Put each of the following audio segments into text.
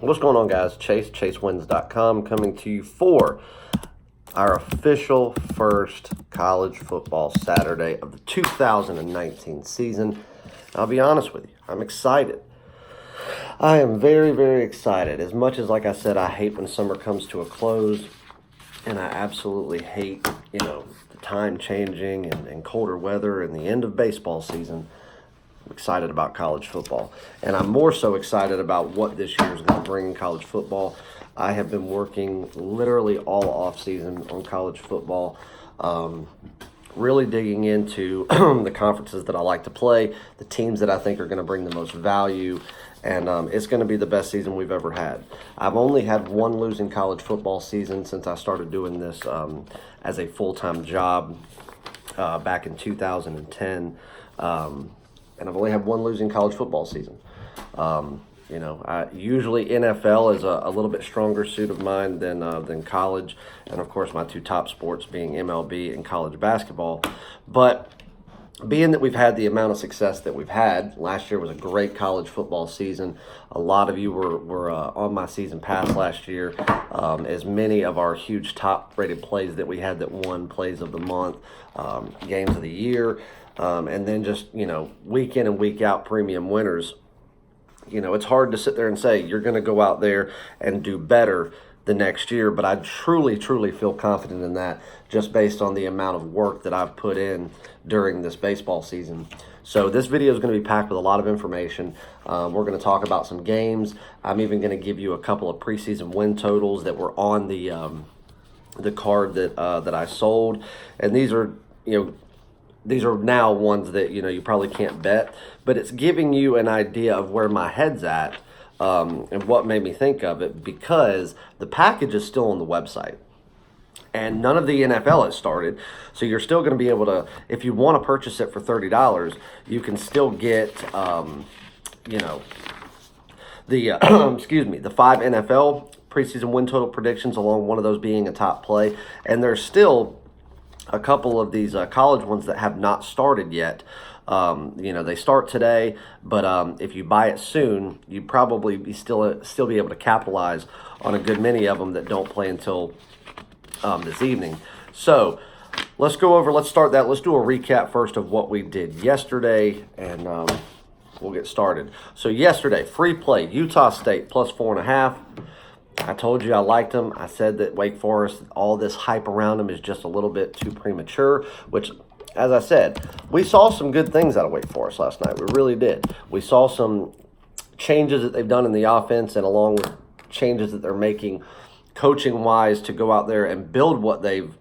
What's going on, guys? ChaseWins.com coming to you for our official first college football Saturday of the 2019 season. I'll be honest with you, I'm excited. I am very, very excited. As much as, like I said, I hate when summer comes to a close, and I absolutely hate, the time changing and colder weather and the end of baseball season. I'm excited about college football, and I'm more so excited about what this year is going to bring in college football. I have been working literally all off season on college football, really digging into the conferences that I like to play, the teams that I think are going to bring the most value, and it's going to be the best season we've ever had. I've only had one losing college football season since I started doing this as a full-time job back in 2010. And I've only had one losing college football season. Usually NFL is a little bit stronger suit of mine than college, and of course my two top sports being MLB and college basketball. But being that we've had the amount of success that we've had, last year was a great college football season. A lot of you were on my season pass last year. As many of our huge top-rated plays that we had that won plays of the month, games of the year, and then just, week in and week out premium winners. It's hard to sit there and say you're going to go out there and do better the next year, but I truly, truly feel confident in that just based on the amount of work that I've put in during this baseball season. So this video is going to be packed with a lot of information. We're going to talk about some games. I'm even going to give you a couple of preseason win totals that were on the card that I sold, and these are now ones that you probably can't bet, but it's giving you an idea of where my head's at and what made me think of it, because the package is still on the website and none of the NFL has started. So you're still going to be able to, if you want to purchase it for $30, you can still get the 5 NFL preseason win total predictions, along one of those being a top play, and there's still a couple of these college ones that have not started yet. They start today, but if you buy it soon, you probably still be able to capitalize on a good many of them that don't play until this evening. So let's start that. Let's do a recap first of what we did yesterday, and we'll get started. So yesterday, free play, Utah State plus 4.5. I told you I liked them. I said that Wake Forest, all this hype around them is just a little bit too premature, which, as I said, we saw some good things out of Wake Forest last night. We really did. We saw some changes that they've done in the offense, and along with changes that they're making coaching-wise to go out there and build what they've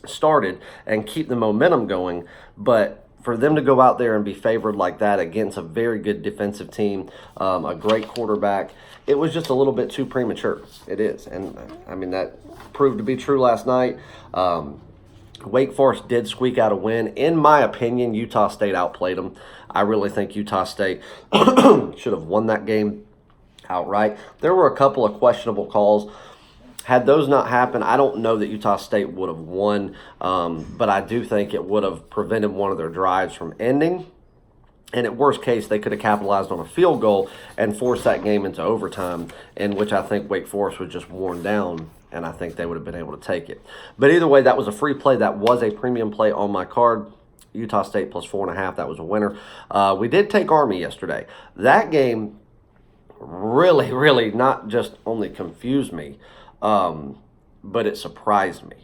started and keep the momentum going. But for them to go out there and be favored like that against a very good defensive team, a great quarterback, it was just a little bit too premature. It is. And, that proved to be true last night. Wake Forest did squeak out a win. In my opinion, Utah State outplayed them. I really think Utah State should have won that game outright. There were a couple of questionable calls. Had those not happened, I don't know that Utah State would have won, but I do think it would have prevented one of their drives from ending. And at worst case, they could have capitalized on a field goal and forced that game into overtime, in which I think Wake Forest was just worn down, and I think they would have been able to take it. But either way, that was a free play. That was a premium play on my card. Utah State plus 4.5. That was a winner. We did take Army yesterday. That game really, really not just only confused me, but it surprised me.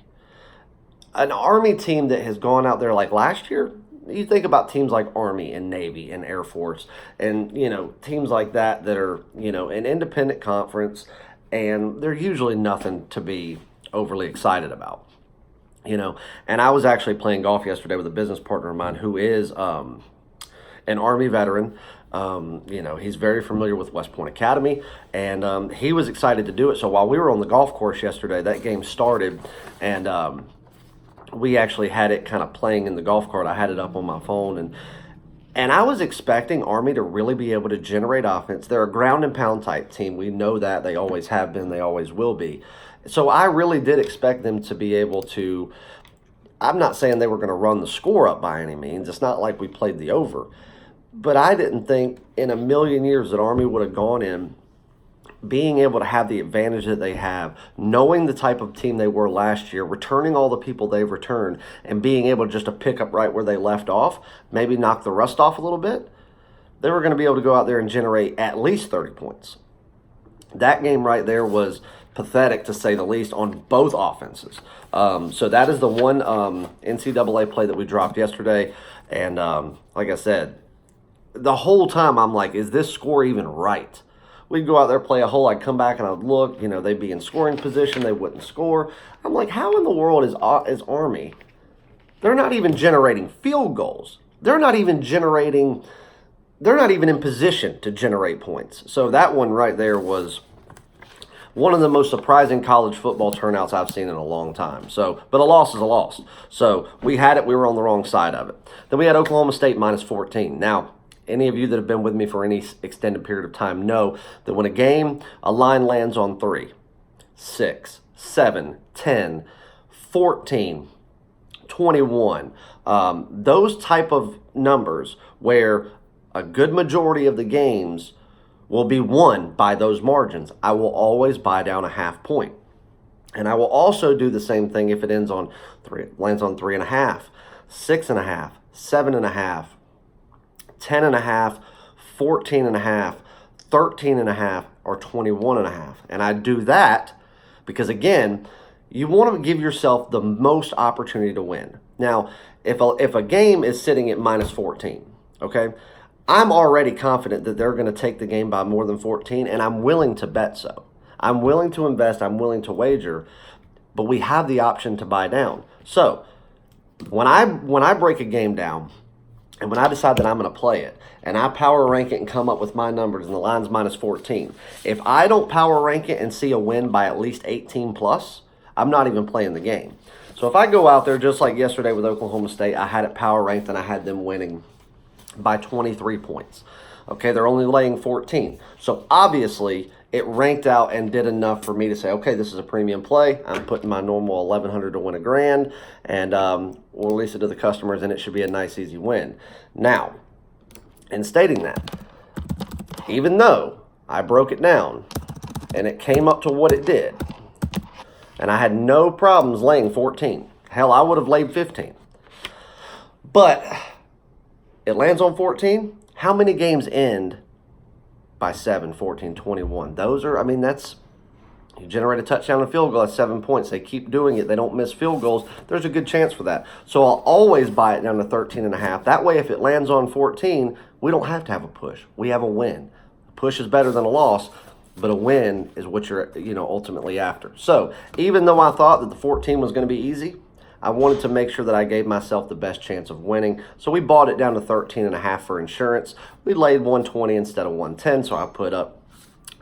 An Army team that has gone out there like last year, you think about teams like Army and Navy and Air Force and, teams like that are, an independent conference, and they're usually nothing to be overly excited about, And I was actually playing golf yesterday with a business partner of mine who is an Army veteran. He's very familiar with West Point Academy, and he was excited to do it. So while we were on the golf course yesterday, that game started, and we actually had it kind of playing in the golf cart. I had it up on my phone, and I was expecting Army to really be able to generate offense. They're a ground and pound type team. We know that. They always have been. They always will be. So I really did expect them to be able to, I'm not saying they were going to run the score up by any means. It's not like we played the over. But I didn't think in a million years that Army would have gone in being able to have the advantage that they have, knowing the type of team they were last year, returning all the people they've returned, and being able just to pick up right where they left off, maybe knock the rust off a little bit, they were going to be able to go out there and generate at least 30 points. That game right there was pathetic, to say the least, on both offenses. So that is the one NCAA play that we dropped yesterday. And like I said, the whole time I'm like, is this score even right? We'd go out there, play a hole, I'd come back and I'd look, they'd be in scoring position, they wouldn't score. I'm like, how in the world is Army? They're not even generating field goals. They're not even in position to generate points. So that one right there was one of the most surprising college football turnouts I've seen in a long time. So, but a loss is a loss. So we had it, we were on the wrong side of it. Then we had Oklahoma State minus 14. Now, any of you that have been with me for any extended period of time know that when a line lands on 3, 6, 7, 10, 14, 21, those type of numbers where a good majority of the games will be won by those margins, I will always buy down a half point. And I will also do the same thing if it lands on 3.5, 6.5, 7.5, 10.5, 14.5, 13.5, or 21.5. And I do that because, again, you want to give yourself the most opportunity to win. Now, if a game is sitting at minus 14, okay, I'm already confident that they're going to take the game by more than 14, and I'm willing to bet so. I'm willing to invest, I'm willing to wager, but we have the option to buy down. So when I break a game down, and when I decide that I'm going to play it, and I power rank it and come up with my numbers, and the line's minus 14, if I don't power rank it and see a win by at least 18 plus, I'm not even playing the game. So if I go out there, just like yesterday with Oklahoma State, I had it power ranked and I had them winning by 23 points. Okay, they're only laying 14. So obviously, it ranked out and did enough for me to say, okay, this is a premium play. I'm putting my normal $1,100 to win $1,000, and we'll release it to the customers, and it should be a nice, easy win. Now, in stating that, even though I broke it down and it came up to what it did, and I had no problems laying 14. Hell, I would have laid 15. But it lands on 14. How many games end by 7, 14, 21? Those are, you generate a touchdown and field goal at 7 points. They keep doing it. They don't miss field goals. There's a good chance for that. So I'll always buy it down to 13.5. That way, if it lands on 14, we don't have to have a push. We have a win. A push is better than a loss, but a win is what you're, ultimately after. So even though I thought that the 14 was going to be easy, I wanted to make sure that I gave myself the best chance of winning. So we bought it down to 13.5 for insurance. We laid 120 instead of 110, so I put up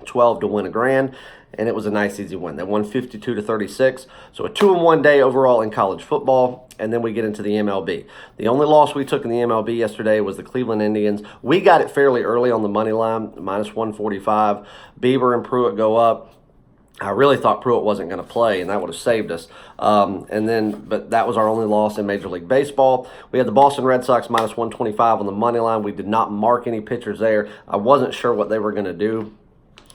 12 to win $1,000, and it was a nice, easy win. They won 52-36, so a 2-1 day overall in college football, and then we get into the MLB. The only loss we took in the MLB yesterday was the Cleveland Indians. We got it fairly early on the money line, minus 145. Bieber and Pruitt go up. I really thought Pruitt wasn't going to play, and that would have saved us. But that was our only loss in Major League Baseball. We had the Boston Red Sox minus 125 on the money line. We did not mark any pitchers there. I wasn't sure what they were going to do.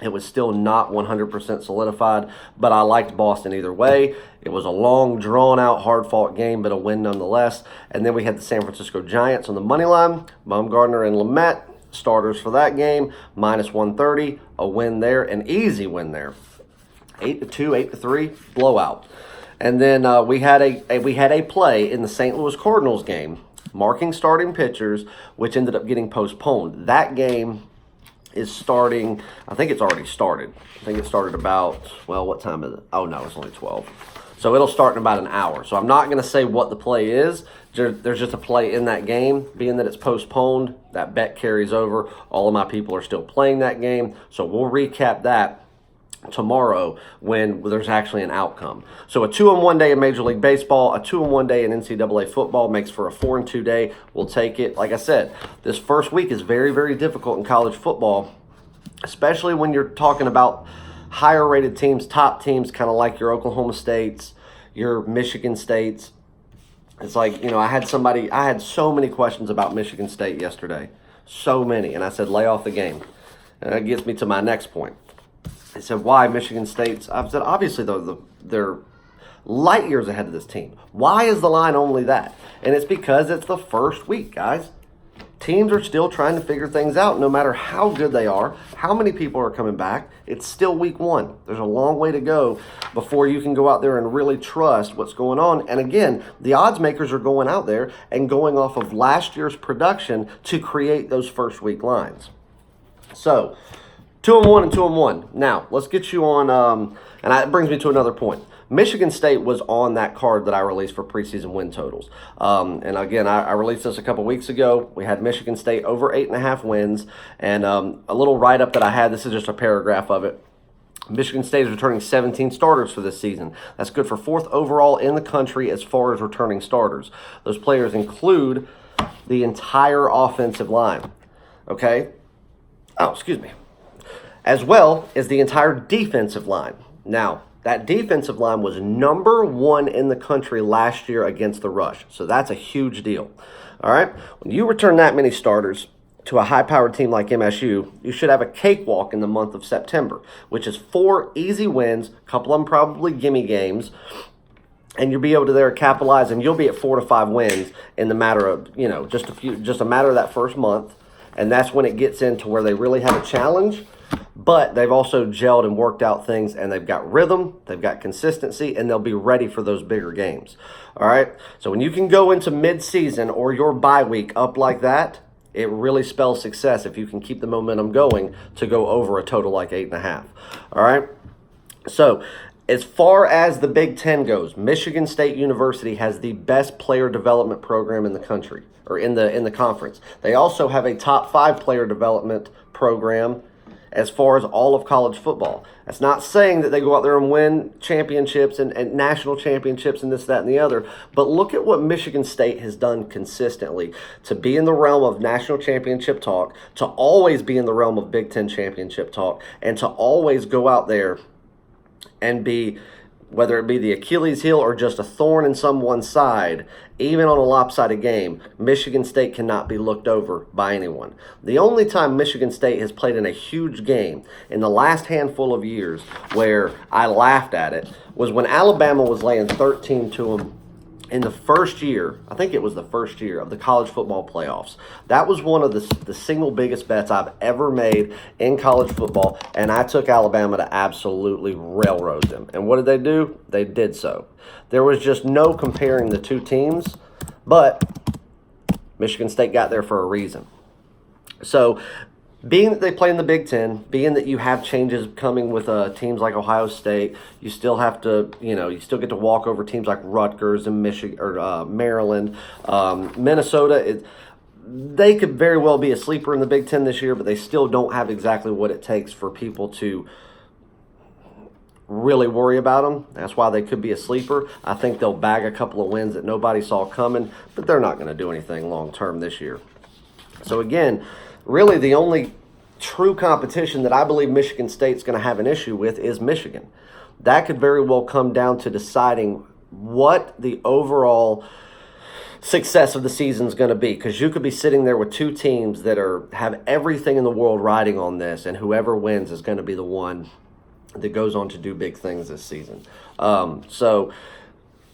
It was still not 100% solidified, but I liked Boston either way. It was a long, drawn-out, hard-fought game, but a win nonetheless. And then we had the San Francisco Giants on the money line. Baumgartner and Lamet, starters for that game, minus 130, a win there, an easy win there. 8-2, 8-3, blowout. And then we had a play in the St. Louis Cardinals game, marking starting pitchers, which ended up getting postponed. That game is starting, I think it's already started. I think it started about, what time is it? Oh, no, it's only 12. So it'll start in about an hour. So I'm not going to say what the play is. There's just a play in that game. Being that it's postponed, that bet carries over. All of my people are still playing that game. So we'll recap that tomorrow when there's actually an outcome. So a 2-1 day in Major League Baseball, a 2-1 day in NCAA football makes for a 4-2 day. We'll take it. Like I said, this first week is very, very difficult in college football, especially when you're talking about higher rated teams, top teams, kind of like your Oklahoma States, your Michigan States. It's like, I had so many questions about Michigan State yesterday. So many. And I said, lay off the game. And that gets me to my next point. They said, why Michigan State's? I've said, obviously, they're light years ahead of this team. Why is the line only that? And it's because it's the first week, guys. Teams are still trying to figure things out, no matter how good they are, how many people are coming back. It's still week one. There's a long way to go before you can go out there and really trust what's going on. And again, the odds makers are going out there and going off of last year's production to create those first week lines. So, 2-1 and 2-1. Now, let's get you on, and that brings me to another point. Michigan State was on that card that I released for preseason win totals. And again, I released this a couple weeks ago. We had Michigan State over 8.5 wins. And a little write-up that I had, this is just a paragraph of it. Michigan State is returning 17 starters for this season. That's good for 4th overall in the country as far as returning starters. Those players include the entire offensive line. Okay? Oh, excuse me. As well as the entire defensive line. Now, that defensive line was number 1 in the country last year against the rush. So that's a huge deal. All right? When you return that many starters to a high-powered team like MSU, you should have a cakewalk in the month of September, which is 4 easy wins, a couple of them probably gimme games, and you'll be able to there capitalize, and you'll be at 4 to 5 wins in the matter of, just a matter of that first month. And that's when it gets into where they really have a challenge. But they've also gelled and worked out things, and they've got rhythm, they've got consistency, and they'll be ready for those bigger games. All right? So when you can go into mid-season or your bye week up like that, it really spells success if you can keep the momentum going to go over a total like 8.5. All right? So as far as the Big Ten goes, Michigan State University has the best player development program in the country, or in the conference. They also have a top 5 player development program as far as all of college football. That's not saying that they go out there and win championships and national championships and this, that, and the other, but look at what Michigan State has done consistently to be in the realm of national championship talk, to always be in the realm of Big Ten championship talk, and to always go out there and be, whether it be the Achilles heel or just a thorn in someone's side, even on a lopsided game, Michigan State cannot be looked over by anyone. The only time Michigan State has played in a huge game in the last handful of years where I laughed at it was when Alabama was laying 13 to them in the first year, I think it was the first year of the college football playoffs. That was one of the single biggest bets I've ever made in college football, and I took Alabama to absolutely railroad them. And what did they do? They did so. There was just no comparing the two teams, but Michigan State got there for a reason. So being that they play in the Big Ten, being that you have changes coming with teams like Ohio State, you still have to, you still get to walk over teams like Rutgers and Michigan or Maryland, Minnesota. They could very well be a sleeper in the Big Ten this year, but they still don't have exactly what it takes for people to really worry about them. That's why they could be a sleeper. I think they'll bag a couple of wins that nobody saw coming, but they're not going to do anything long term this year. So again, really, the only true competition that I believe Michigan State's going to have an issue with is Michigan. That could very well come down to deciding what the overall success of the season is going to be, because you could be sitting there with two teams that have everything in the world riding on this, and whoever wins is going to be the one that goes on to do big things this season. So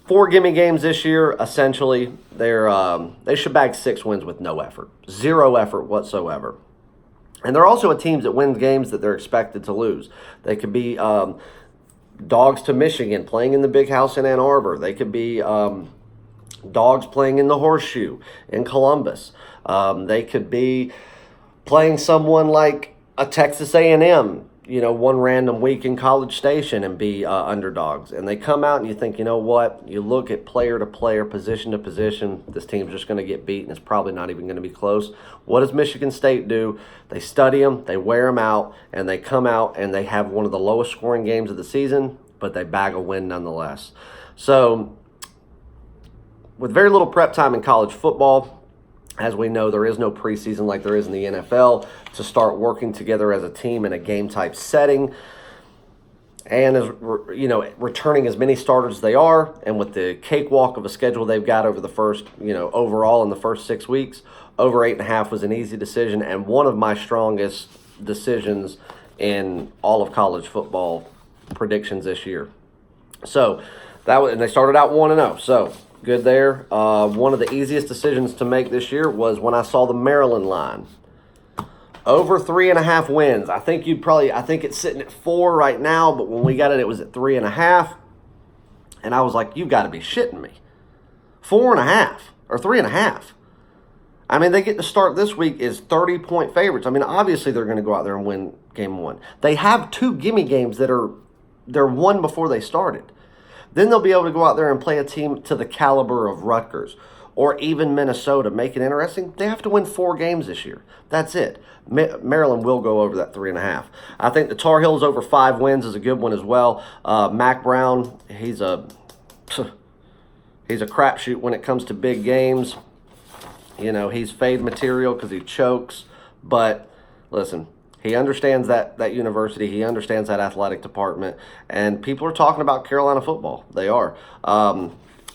4 gimme games this year, essentially, they should bag 6 wins with no effort. 0 effort whatsoever. And they're also a team that wins games that they're expected to lose. They could be dogs to Michigan playing in the Big House in Ann Arbor. They could be dogs playing in the Horseshoe in Columbus. They could be playing someone like a Texas A&M, one random week in College Station and be underdogs. And they come out and you think, you know what? You look at player to player, position to position, this team's just going to get beat and it's probably not even going to be close. What does Michigan State do? They study them, they wear them out, and they come out and they have one of the lowest scoring games of the season, but they bag a win nonetheless. So with very little prep time in college football, as we know, there is no preseason like there is in the NFL to start working together as a team in a game-type setting. And, returning as many starters as they are, and with the cakewalk of a schedule they've got over the first, overall in the first 6 weeks, over 8.5 was an easy decision and one of my strongest decisions in all of college football predictions this year. So and they started out 1-0. So good there. One of the easiest decisions to make this year was when I saw the Maryland line. Over 3.5 wins. I think it's sitting at 4 right now, but when we got it, it was at 3.5. And I was like, you got to be shitting me. 4.5 or 3.5. I mean, they get to start this week as 30-point favorites. I mean, obviously they're going to go out there and win game 1. They have 2 gimme games they're won before they started. Then they'll be able to go out there and play a team to the caliber of Rutgers or even Minnesota. Make it interesting. They have to win 4 games this year. That's it. Maryland will go over that 3.5. I think the Tar Heels over 5 wins is a good one as well. Mac Brown, he's a crapshoot when it comes to big games. You know, he's fade material because he chokes. But listen, he understands that university. He understands that athletic department. And people are talking about Carolina football. They are.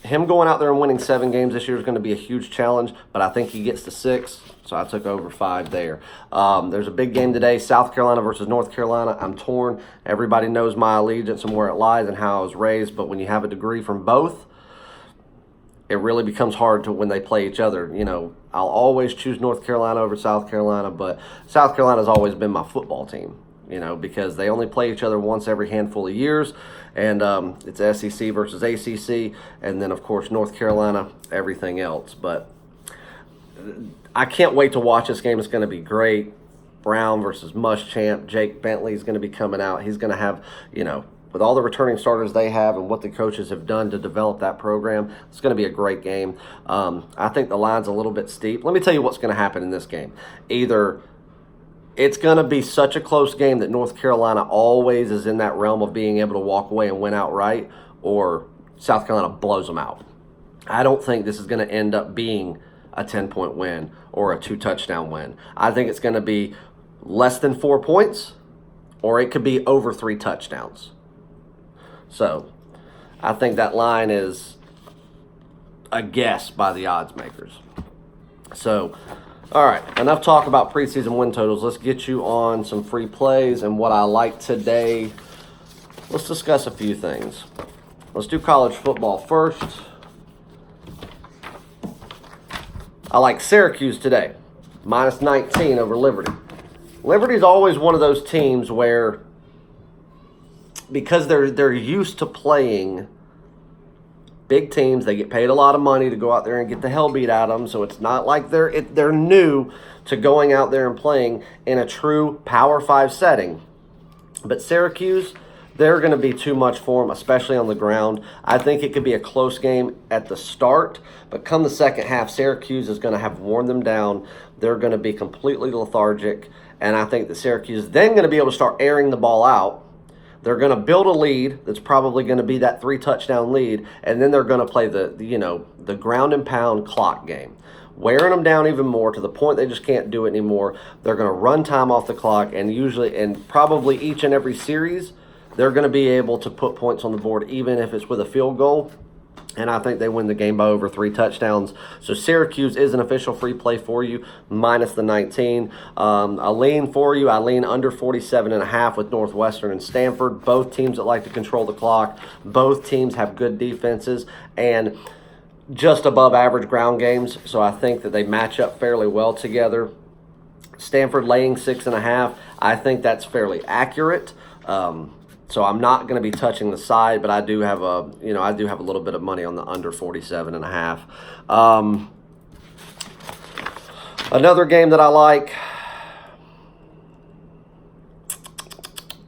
Him going out there and winning 7 games this year is going to be a huge challenge, but I think he gets to 6, so I took over 5 there. There's a big game today, South Carolina versus North Carolina. I'm torn. Everybody knows my allegiance and where it lies and how I was raised, but when you have a degree from both, it really becomes hard to when they play each other. You know, I'll always choose North Carolina over South Carolina, but South Carolina's always been my football team, you know, because they only play each other once every handful of years. And it's SEC versus ACC, and then, of course, North Carolina, everything else. But I can't wait to watch this game. It's going to be great. Brown versus Muschamp. Jake Bentley is going to be coming out. He's going to have, you know, with all the returning starters they have and what the coaches have done to develop that program, it's going to be a great game. I think the line's a little bit steep. Let me tell you what's going to happen in this game. Either it's going to be such a close game that North Carolina always is in that realm of being able to walk away and win outright, or South Carolina blows them out. I don't think this is going to end up being a 10-point win or a 2-touchdown win. I think it's going to be less than 4 points, or it could be over 3 touchdowns. So I think that line is a guess by the odds makers. So, all right, enough talk about preseason win totals. Let's get you on some free plays and what I like today. Let's discuss a few things. Let's do college football first. I like Syracuse today, minus 19 over Liberty. Liberty's always one of those teams where, because they're used to playing big teams, they get paid a lot of money to go out there and get the hell beat out of them. So it's not like they're new to going out there and playing in a true Power 5 setting. But Syracuse, they're going to be too much for them, especially on the ground. I think it could be a close game at the start, but come the second half, Syracuse is going to have worn them down. They're going to be completely lethargic, and I think that Syracuse is then going to be able to start airing the ball out. They're going to build a lead that's probably going to be that 3-touchdown lead, and then they're going to play the ground and pound clock game, wearing them down even more to the point they just can't do it anymore. They're going to run time off the clock, and probably each and every series, they're going to be able to put points on the board, even if it's with a field goal. And I think they win the game by over 3 touchdowns. So Syracuse is an official free play for you, minus the 19. I lean under 47.5 with Northwestern and Stanford. Both teams that like to control the clock. Both teams have good defenses and just above average ground games. So I think that they match up fairly well together. Stanford laying 6.5. I think that's fairly accurate. So I'm not going to be touching the side, but I do have a little bit of money on the under 47.5. Another game that I like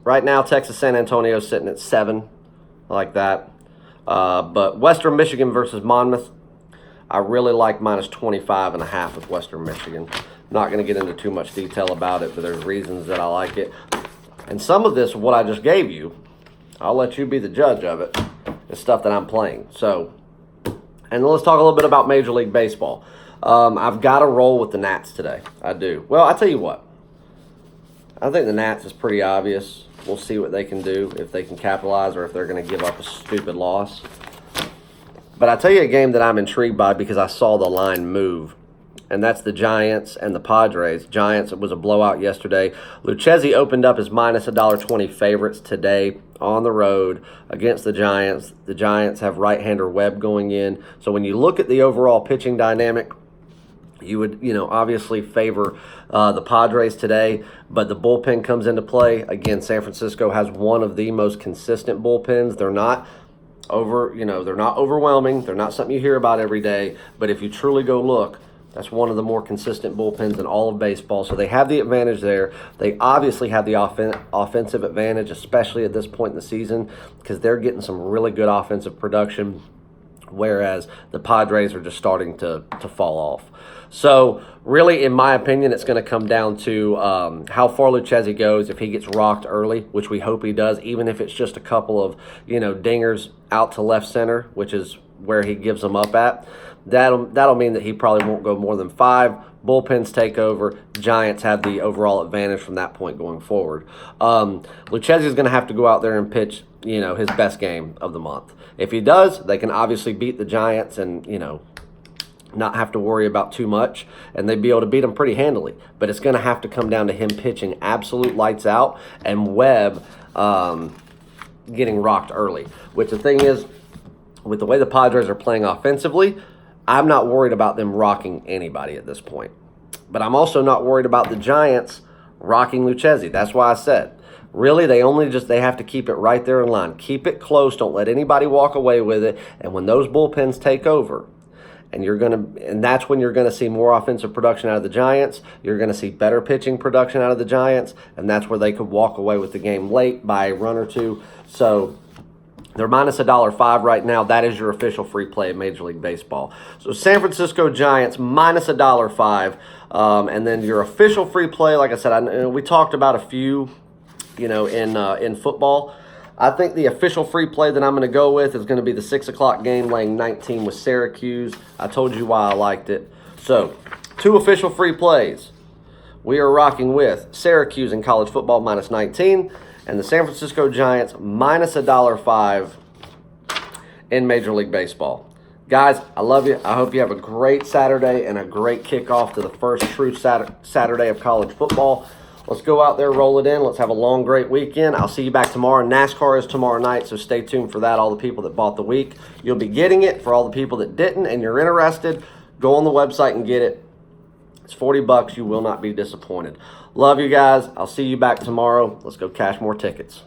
right now, Texas San Antonio sitting at 7. I like that. But Western Michigan versus Monmouth, I really like minus 25.5 with Western Michigan. Not going to get into too much detail about it, but there's reasons that I like it. And some of this, what I just gave you, I'll let you be the judge of it, is stuff that I'm playing. So, and let's talk a little bit about Major League Baseball. I've got to roll with the Nats today. I do. Well, I tell you what. I think the Nats is pretty obvious. We'll see what they can do, if they can capitalize or if they're going to give up a stupid loss. But I tell you a game that I'm intrigued by because I saw the line move. and that's the Giants and the Padres. Giants, it was a blowout yesterday. Lucchesi opened up as minus $1.20 favorites today on the road against the Giants. The Giants have right-hander Webb going in. So when you look at the overall pitching dynamic, you would, obviously favor the Padres today, but the bullpen comes into play. Again, San Francisco has one of the most consistent bullpens. They're not they're not overwhelming. They're not something you hear about every day, but if you truly go look, that's one of the more consistent bullpens in all of baseball. So they have the advantage there. They obviously have the offensive advantage, especially at this point in the season, because they're getting some really good offensive production, whereas the Padres are just starting to fall off. So really, in my opinion, it's going to come down to how far Lucchesi goes. If he gets rocked early, which we hope he does, even if it's just a couple of dingers out to left center, which is where he gives them up at, that'll mean that he probably won't go more than 5. Bullpens take over. Giants have the overall advantage from that point going forward. Lucchesi is going to have to go out there and pitch his best game of the month. If he does, they can obviously beat the Giants and not have to worry about too much, and they'd be able to beat them pretty handily. But it's going to have to come down to him pitching absolute lights out and Webb getting rocked early. Which the thing is, with the way the Padres are playing offensively, I'm not worried about them rocking anybody at this point. But I'm also not worried about the Giants rocking Lucchesi. That's why I said, really, they have to keep it right there in line. Keep it close. Don't let anybody walk away with it. And when those bullpens take over, and that's when you're going to see more offensive production out of the Giants. You're going to see better pitching production out of the Giants, and that's where they could walk away with the game late by a run or two. So they're minus $1.05 right now. That is your official free play of Major League Baseball. So San Francisco Giants minus $1.05, and then your official free play. Like I said, we talked about a few, in football. I think the official free play that I'm going to go with is going to be the 6 o'clock game, laying 19 with Syracuse. I told you why I liked it. So, 2 official free plays. We are rocking with Syracuse in college football minus 19 and the San Francisco Giants minus $1.05 in Major League Baseball. Guys, I love you. I hope you have a great Saturday and a great kickoff to the first true Saturday of college football. Let's go out there, roll it in. Let's have a long, great weekend. I'll see you back tomorrow. NASCAR is tomorrow night, so stay tuned for that. All the people that bought the week, you'll be getting it. For all the people that didn't and you're interested, go on the website and get it. It's $40. You will not be disappointed. Love you guys. I'll see you back tomorrow. Let's go cash more tickets.